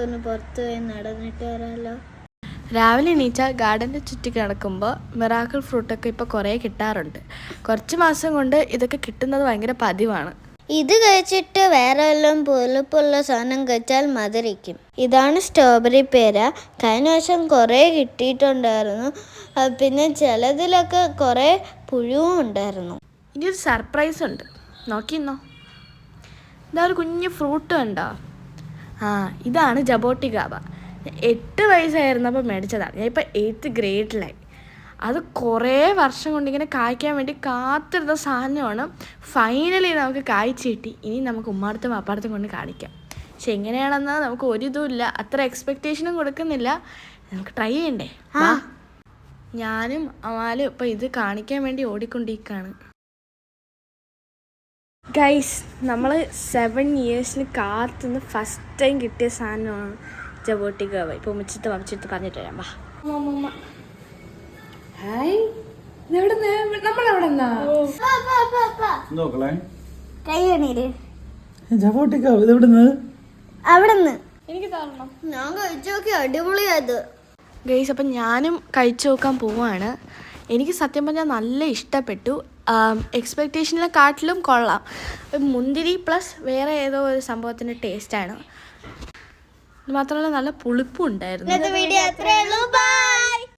നമുക്കൊന്ന് പുറത്ത് പോയി നടന്നിട്ട് വരാമല്ലോ. രാവിലെ എണീച്ചാൽ ഗാർഡൻ്റെ ചുറ്റി കിടക്കുമ്പോൾ മിറാക്കിൾ ഫ്രൂട്ടൊക്കെ ഇപ്പോൾ കുറേ കിട്ടാറുണ്ട്. കുറച്ച് മാസം കൊണ്ട് ഇതൊക്കെ കിട്ടുന്നത് ഭയങ്കര പതിവാണ്. ഇത് കഴിച്ചിട്ട് വേറെ വല്ലതും പുളിപ്പുള്ള സാധനം കഴിച്ചാൽ മധുരിക്കും. ഇതാണ് സ്ട്രോബെറി പേര. കഴിഞ്ഞ വർഷം കുറേ കിട്ടിയിട്ടുണ്ടായിരുന്നു. പിന്നെ ചിലതിലൊക്കെ കുറേ പുഴുവും ഉണ്ടായിരുന്നു. ഇനിയൊരു സർപ്രൈസ് ഉണ്ട്, നോക്കിന്നോ. ഇതാ ഒരു കുഞ്ഞ് ഫ്രൂട്ട് ഉണ്ടോ? ഇതാണ് ജബോട്ടി ഗാബ. 8 വയസ്സായിരുന്നപ്പോൾ മേടിച്ചതാണ്. ഞാൻ ഇപ്പോൾ 8th ഗ്രേഡിലായി. അത് കുറേ വർഷം കൊണ്ട് ഇങ്ങനെ കായ്ക്കാൻ വേണ്ടി കാത്തിരുന്ന സാധനമാണ്. ഫൈനലി നമുക്ക് കായ്ച്ചു കിട്ടി. ഇനി നമുക്ക് ഉമ്മാടത്തും അപ്പാടത്തും കൊണ്ട് കാണിക്കാം. പക്ഷെ എങ്ങനെയാണെന്ന് നമുക്ക് ഒരിതുമില്ല, അത്ര എക്സ്പെക്റ്റേഷനും കൊടുക്കുന്നില്ല. നമുക്ക് ട്രൈ ചെയ്യണ്ടേ? ഞാനും അമാലും ഇപ്പോൾ ഇത് കാണിക്കാൻ വേണ്ടി ഓടിക്കൊണ്ടിരിക്കുകയാണ്. ഗൈസ്, നമ്മൾ 7 ഇയേഴ്സിന് കാത്തുനിന്ന് ഫസ്റ്റ് ടൈം കിട്ടിയ സാധനമാണ് ജബോട്ടി ഗാബ. ഇപ്പോൾ ഉമ്മച്ചിട്ട് പറഞ്ഞിട്ട് വരാം. വാ. ഹായ്, നമ്മളെവിടെ എനിക്ക് തരണം. ഞാൻ കഴിച്ചു നോക്കി, അടിപൊളിയായത്. ഗൈസ്, അപ്പം ഞാനും കഴിച്ചു നോക്കാൻ പോവാണ്. എനിക്ക് സത്യം പറഞ്ഞാൽ നല്ല ഇഷ്ടപ്പെട്ടു. എക്സ്പെക്റ്റേഷനെക്കാട്ടിലും കൊള്ളാം. മുന്തിരി പ്ലസ് വേറെ ഏതോ ഒരു സംഭവത്തിൻ്റെ ടേസ്റ്റാണ്. ഇത് മാത്രമല്ല നല്ല പുളിപ്പും ഉണ്ടായിരുന്നു. വീഡിയോ അത്രേ ഉള്ളൂ. ബൈ.